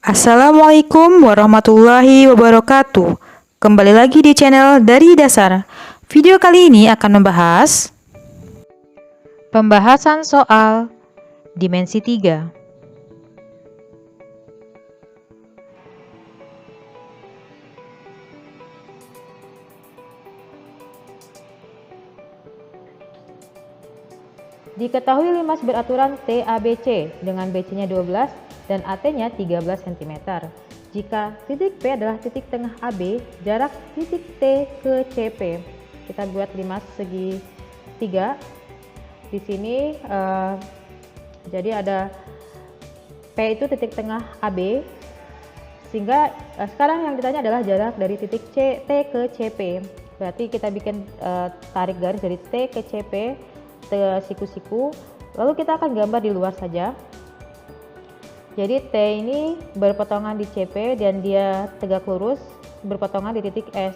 Assalamualaikum warahmatullahi wabarakatuh. Kembali lagi di channel Dari Dasar. Video kali ini akan membahas pembahasan soal dimensi 3. Diketahui limas beraturan TABC dengan BC-nya 12 dan AT-nya 13 cm. Jika titik P adalah titik tengah AB, jarak titik T ke CP. Kita buat limas segi 3. Di sini jadi ada P itu titik tengah AB, sehingga sekarang yang ditanya adalah jarak dari titik T ke CP. Berarti kita bikin tarik garis dari T ke CP ke siku-siku, lalu kita akan gambar di luar saja. Jadi T ini berpotongan di CP dan dia tegak lurus berpotongan di titik S,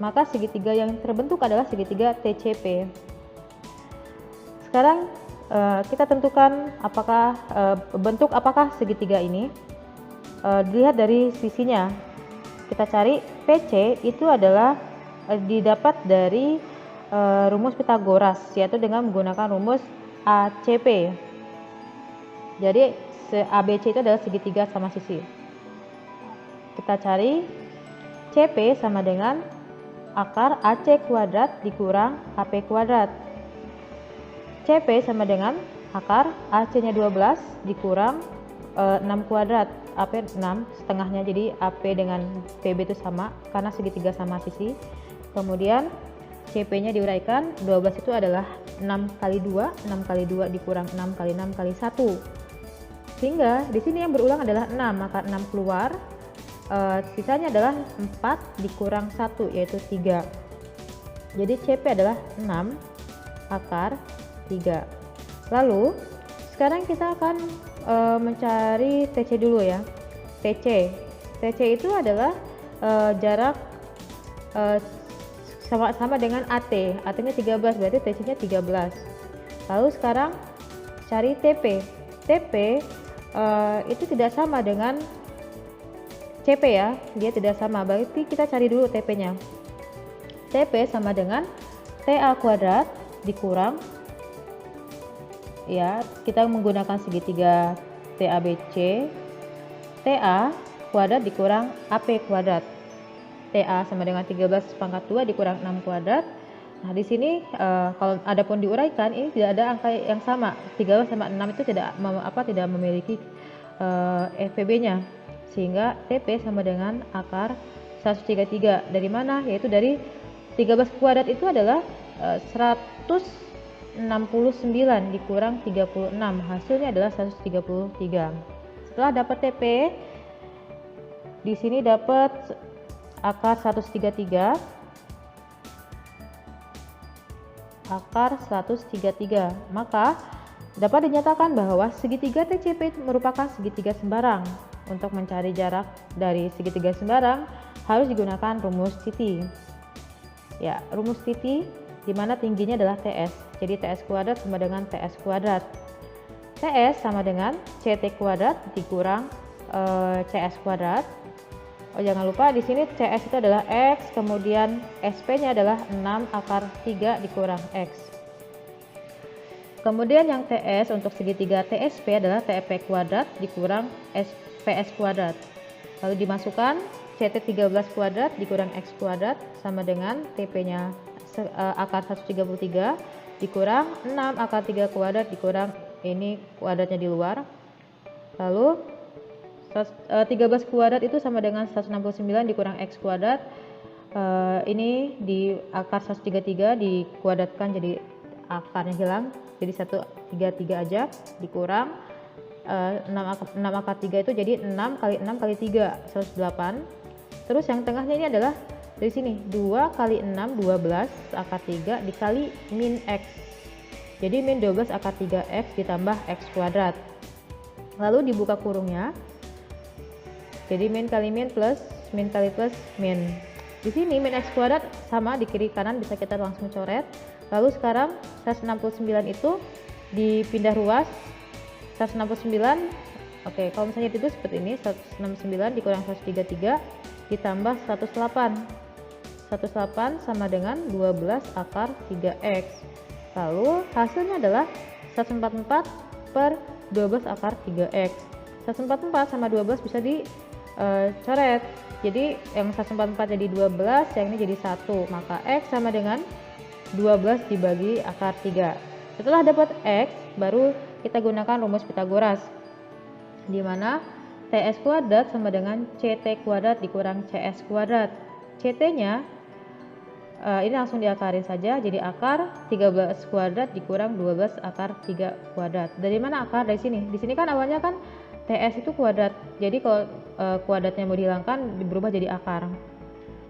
maka segitiga yang terbentuk adalah segitiga TCP. Sekarang kita tentukan apakah bentuk apakah segitiga ini. Dilihat dari sisinya, kita cari PC itu adalah didapat dari rumus Pitagoras, yaitu dengan menggunakan rumus ACP. Jadi ABC itu adalah segitiga sama sisi. Kita cari CP sama dengan akar AC kuadrat dikurang AP kuadrat. CP sama dengan akar AC-nya 12 dikurang 6 kuadrat. AP 6 setengahnya, jadi AP dengan PB itu sama karena segitiga sama sisi. Kemudian CP-nya diuraikan, 12 itu adalah 6 kali 2, 6 kali 2 dikurang 6 kali 6 kali 1. Sehingga di sini yang berulang adalah 6, maka 6 keluar, sisanya adalah 4 dikurang 1, yaitu 3. Jadi CP adalah 6 akar 3. Lalu, sekarang kita akan mencari TC dulu ya. TC itu adalah jarak sama dengan AT, AT-nya 13, berarti TC-nya 13. Lalu sekarang cari TP. TP itu tidak sama dengan CP ya, dia tidak sama, berarti kita cari dulu TP-nya. TP sama dengan TA kuadrat dikurang, ya kita menggunakan segitiga TABC, TA kuadrat dikurang AP kuadrat. TA sama dengan 13 pangkat 2 dikurang 6 kuadrat. Nah, di sini kalau adapun diuraikan, ini tidak ada angka yang sama. 13 sama 6 itu tidak memiliki FPB-nya. Sehingga TP sama dengan akar 133. Dari mana? Yaitu dari 13 kuadrat itu adalah 169 dikurang 36. Hasilnya adalah 133. Setelah dapat TP, di sini dapat akar 133, maka dapat dinyatakan bahwa segitiga TCP merupakan segitiga sembarang. Untuk mencari jarak dari segitiga sembarang harus digunakan rumus TT. Ya, rumus TT di mana tingginya adalah TS. Jadi TS kuadrat sama dengan TS kuadrat. TS sama dengan CT kuadrat dikurang CS kuadrat. Oh, jangan lupa di sini CS itu adalah X, kemudian SP-nya adalah 6 akar 3 dikurang X. Kemudian yang TS untuk segitiga TSP adalah TP kuadrat dikurang PS kuadrat. Lalu dimasukkan CT 13 kuadrat dikurang X kuadrat sama dengan TP-nya akar 133 dikurang 6 akar 3 kuadrat dikurang ini kuadratnya di luar. Lalu 13 kuadrat itu sama dengan 169 dikurang X kuadrat. Ini di akar 133 dikuadratkan jadi akarnya hilang, jadi 133 aja dikurang 6 akar 3 itu jadi 6 kali 6 kali 3 108. Terus yang tengahnya ini adalah dari sini 2 kali 6 12 akar 3 dikali min X, jadi min 12 akar 3X ditambah X kuadrat. Lalu dibuka kurungnya, jadi min kali min plus min kali plus min. Di sini min X kuadrat sama di kiri kanan bisa kita langsung coret. Lalu sekarang 169 itu dipindah ruas, 169 Oke, kalau misalnya itu seperti ini, 169 dikurang 133 ditambah 108. 108 sama dengan 12 akar 3x. Lalu hasilnya adalah 144 per 12 akar 3x. 144 sama 12 bisa dicoret. Jadi yang 144 jadi 12, yang ini jadi 1. Maka x sama dengan 12 dibagi akar 3. Setelah dapat x, baru kita gunakan rumus Pythagoras, di mana ts kuadrat sama dengan ct kuadrat dikurang cs kuadrat. Ct-nya ini langsung diakarin saja, jadi akar 13 kuadrat dikurang 12 akar 3 kuadrat. Dari mana akar? Dari sini. Di sini kan awalnya kan ts itu kuadrat, jadi kalau kuadratnya mau dihilangkan berubah jadi akar.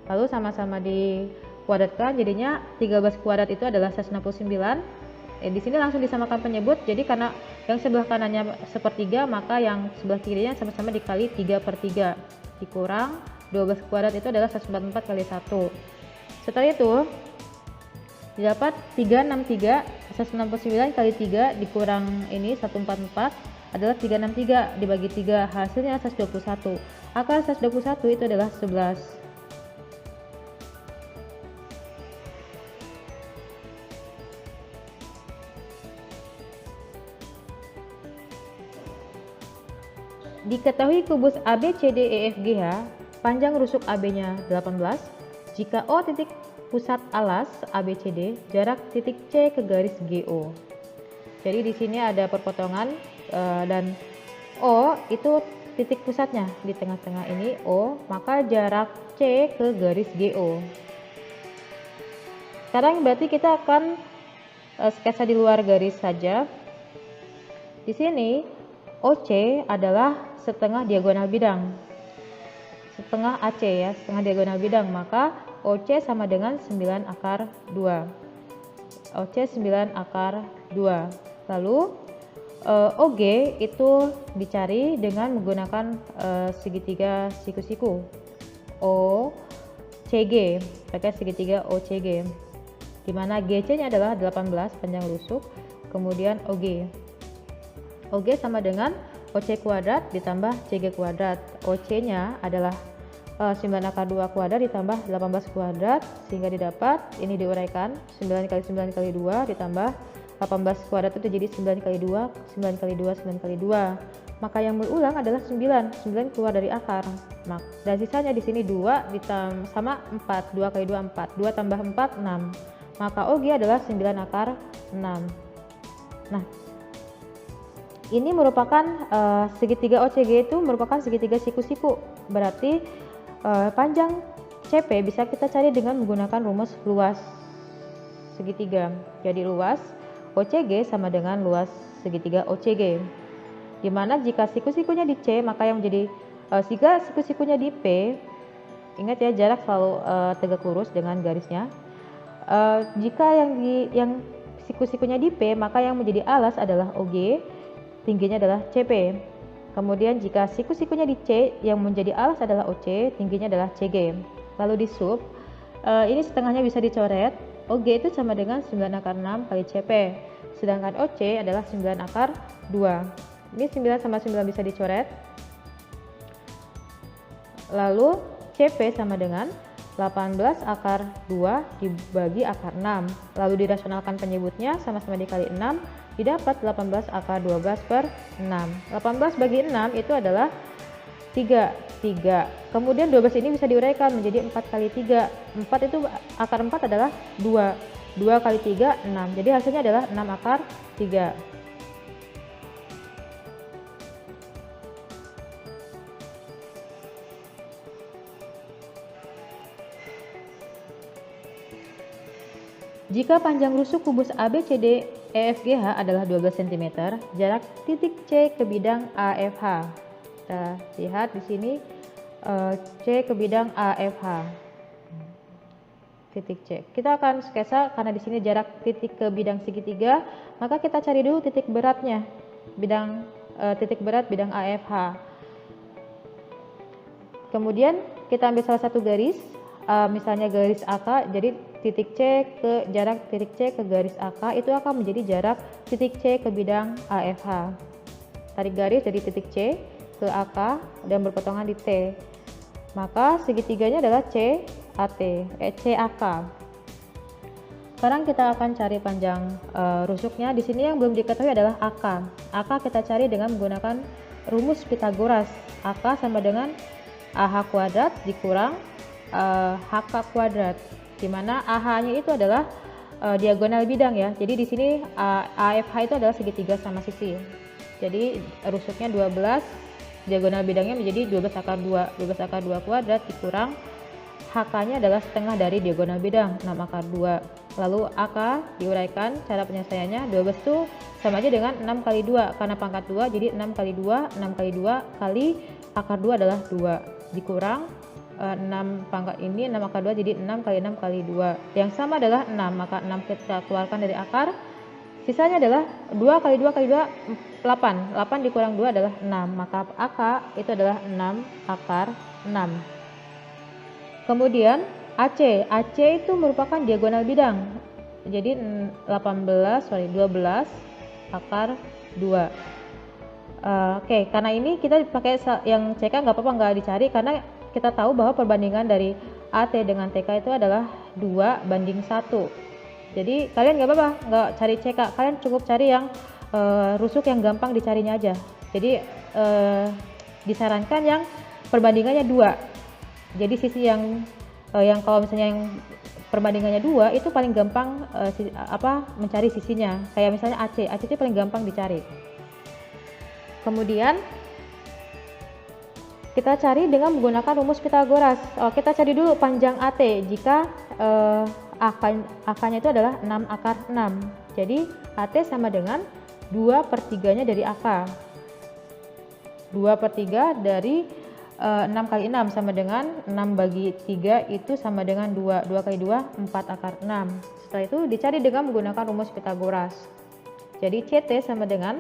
Lalu sama-sama dikuadratkan, jadinya 13 kuadrat itu adalah 169. Di sini langsung disamakan penyebut, jadi karena yang sebelah kanannya sepertiga, maka yang sebelah kirinya sama-sama dikali 3/3 dikurang 12 kuadrat itu adalah 144 kali 1. Setelah itu didapat 363, 169 kali 3 dikurang ini 144 adalah 363 dibagi 3, hasilnya 121. Akar 121 itu adalah 11. Diketahui kubus ABCDEFGH, panjang rusuk AB-nya 18, jika O titik pusat alas ABCD, jarak titik C ke garis GO. Jadi di sini ada perpotongan dan O itu titik pusatnya di tengah-tengah ini O, maka jarak C ke garis GO. Sekarang berarti kita akan sketsa di luar garis saja. Di sini OC adalah setengah diagonal bidang. Setengah AC ya, setengah diagonal bidang, maka OC sama dengan 9 akar 2. OC 9 akar 2. Lalu OG itu dicari dengan menggunakan segitiga siku-siku. OCG, pakai segitiga OCG. Di mana GC-nya adalah 18 panjang rusuk, kemudian OG. OG sama dengan OC kuadrat ditambah CG kuadrat. OC-nya adalah 9 akar 2 kuadrat ditambah 18 kuadrat, sehingga didapat ini diuraikan 9 kali 9 kali 2 ditambah 18 kuadrat itu jadi 9 kali 2, 9 kali 2, 9 kali 2. Maka yang berulang adalah 9 keluar dari akar. Dan sisanya di sini 2 ditambah sama 4, 2 kali 2 4, 2 tambah 4 6. Maka OG adalah 9 akar 6. Nah, ini merupakan segitiga OCG itu merupakan segitiga siku-siku. Berarti panjang CP bisa kita cari dengan menggunakan rumus luas segitiga. Jadi luas OCG sama dengan luas segitiga OCG. Dimana jika siku-sikunya di C, maka yang menjadi jika siku-sikunya di P, ingat ya jarak selalu tegak lurus dengan garisnya. Jika yang siku-sikunya di P, maka yang menjadi alas adalah OG, tingginya adalah CP. Kemudian jika siku-sikunya di C, yang menjadi alas adalah OC, tingginya adalah CG. Lalu di sub, ini setengahnya bisa dicoret. OG itu sama dengan 9 akar 6 kali CP. Sedangkan OC adalah 9 akar 2. Ini 9 sama 9 bisa dicoret. Lalu CP sama dengan 18 akar 2 dibagi akar 6. Lalu dirasionalkan penyebutnya sama-sama dikali 6. Didapat 18 akar 12 per 6. 18 bagi 6 itu adalah 3. Kemudian 12 ini bisa diuraikan menjadi 4 kali 3. 4 itu akar 4 adalah 2. 2 kali 3, 6. Jadi hasilnya adalah 6 akar 3. Jika panjang rusuk kubus ABCD EFGH adalah 12 cm, jarak titik C ke bidang AFH. Kita lihat di sini C ke bidang AFH. Titik C. Kita akan sketsa karena di sini jarak titik ke bidang segitiga, maka kita cari dulu titik beratnya. Titik berat bidang AFH. Kemudian kita ambil salah satu garis, misalnya garis AK, jadi jarak titik C ke garis AK itu akan menjadi jarak titik C ke bidang AFH. Kita tarik garis dari titik C ke AK dan berpotongan di T. Maka segitiganya adalah CAK. Sekarang kita akan cari panjang rusuknya. Di sini yang belum diketahui adalah AK. AK kita cari dengan menggunakan rumus Pythagoras. AK sama dengan AH kuadrat dikurang HK kuadrat, di mana AH-nya itu adalah diagonal bidang ya. Jadi di sini AFH itu adalah segitiga sama sisi. Jadi rusuknya 12, diagonal bidangnya menjadi 12 akar 2. 12 akar 2 kuadrat dikurang HK-nya adalah setengah dari diagonal bidang 6 akar 2. Lalu AK diuraikan cara penyelesaiannya. 12 itu sama aja dengan 6 kali 2 karena pangkat 2, jadi 6 kali 2, 6 kali 2 kali akar 2 adalah 2 dikurang 6 pangkat ini 6 akar 2, jadi 6 kali 6 kali 2 yang sama adalah 6, maka 6 kita keluarkan dari akar, sisanya adalah 2 kali 2 kali 2 8 dikurang 2 adalah 6, maka AK itu adalah 6 akar 6. Kemudian AC itu merupakan diagonal bidang, jadi 12 akar 2. Oke, karena ini kita pakai yang CK nggak apa-apa, nggak dicari karena kita tahu bahwa perbandingan dari AT dengan TK itu adalah 2:1. Jadi kalian nggak apa-apa nggak cari CK, kalian cukup cari yang rusuk yang gampang dicarinya aja. Jadi disarankan yang perbandingannya 2. Jadi sisi yang kalau misalnya yang perbandingannya 2 itu paling gampang mencari sisinya. Kayak misalnya AC itu paling gampang dicari. Kemudian kita cari dengan menggunakan rumus Pythagoras. Kita cari dulu panjang AT jika AK-nya itu adalah 6 akar 6. Jadi AT sama dengan 2/3-nya dari AK. 2/3 dari 6 kali 6 sama dengan 6 bagi 3 itu sama dengan 2. 2 kali 2 4 akar 6. Setelah itu dicari dengan menggunakan rumus Pythagoras. Jadi CT sama dengan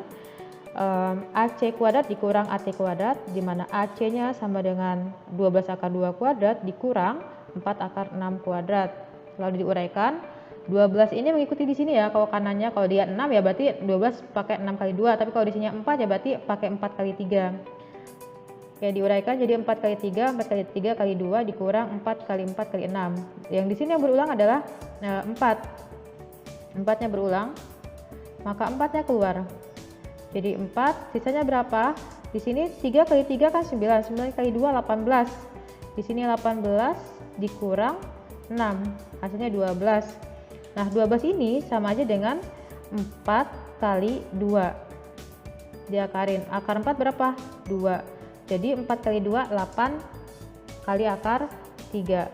AC kuadrat dikurang AT kuadrat, di mana AC-nya sama dengan 12 akar 2 kuadrat dikurang 4 akar 6 kuadrat. Lalu diuraikan. 12 ini mengikuti di sini ya. Kalau kanannya kalau dia 6 ya berarti 12 pakai 6 kali 2, tapi kalau di sini 4 ya berarti pakai 4 kali 3. Ya, diuraikan jadi 4 kali 3, 4 kali 3 kali 2 dikurang 4 kali 4 kali 6. Yang di sini yang berulang adalah 4. 4-nya berulang, maka 4-nya keluar. Jadi 4, sisanya berapa? Di sini 3 kali 3 kan 9, 9 kali 2 18. Di sini 18 dikurang 6, hasilnya 12. Nah, 12 ini sama aja dengan 4 kali 2. Diakarin. Akar 4 berapa? 2. Jadi 4 kali 2 8 kali akar 3.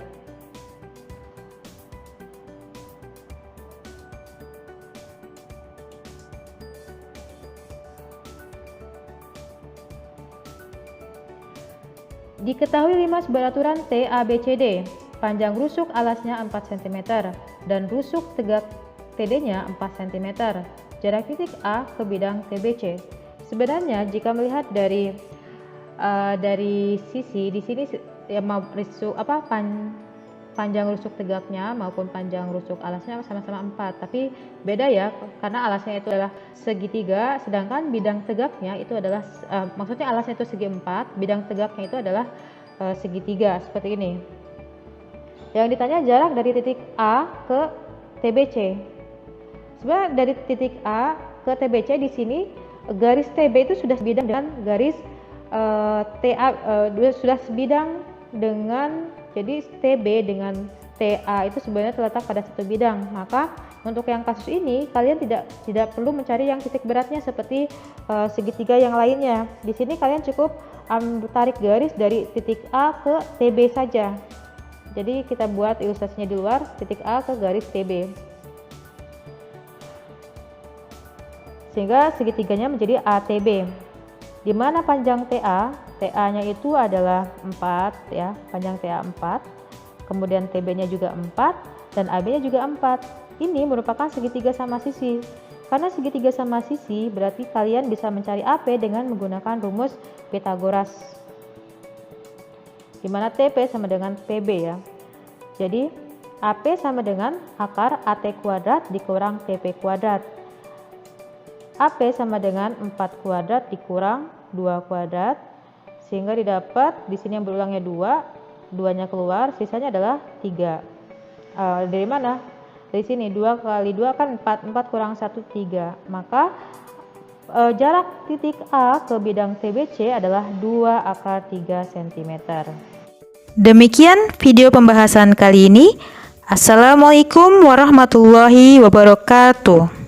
Diketahui 5 sebuah aturan TABCD. Panjang rusuk alasnya 4 cm dan rusuk tegak TD-nya 4 cm. Jarak titik A ke bidang TBC. Sebenarnya jika melihat dari sisi di sini ya, panjang rusuk tegaknya maupun panjang rusuk alasnya sama-sama 4, tapi beda ya karena alasnya itu adalah segitiga, sedangkan bidang tegaknya itu adalah maksudnya alasnya itu segi 4, bidang tegaknya itu adalah segitiga seperti ini. Yang ditanya jarak dari titik A ke TBC. Sebenarnya dari titik A ke TBC di sini garis TB itu sudah sebidang dengan garis TA, sudah sebidang dengan, jadi TB dengan TA itu sebenarnya terletak pada satu bidang. Maka untuk yang kasus ini kalian tidak perlu mencari yang titik beratnya seperti segitiga yang lainnya. Di sini kalian cukup tarik garis dari titik A ke TB saja. Jadi kita buat ilustrasinya di luar, titik A ke garis TB. Sehingga segitiganya menjadi ATB. Di mana panjang TA-nya itu adalah 4 ya, panjang TA 4, kemudian TB-nya juga 4 dan AB-nya juga 4. Ini merupakan segitiga sama sisi. Karena segitiga sama sisi berarti kalian bisa mencari AP dengan menggunakan rumus Pythagoras. Di mana TP sama dengan PB ya. Jadi AP sama dengan akar AT kuadrat dikurang TP kuadrat. AP sama dengan 4 kuadrat dikurang 2 kuadrat, sehingga didapat di sini yang berulangnya 2, 2-nya keluar, sisanya adalah 3. Dari mana? Dari sini 2 kali 2 kan 4, 4 kurang 1 3. Maka jarak titik A ke bidang TBC adalah 2 akar 3 cm. Demikian video pembahasan kali ini. Assalamualaikum warahmatullahi wabarakatuh.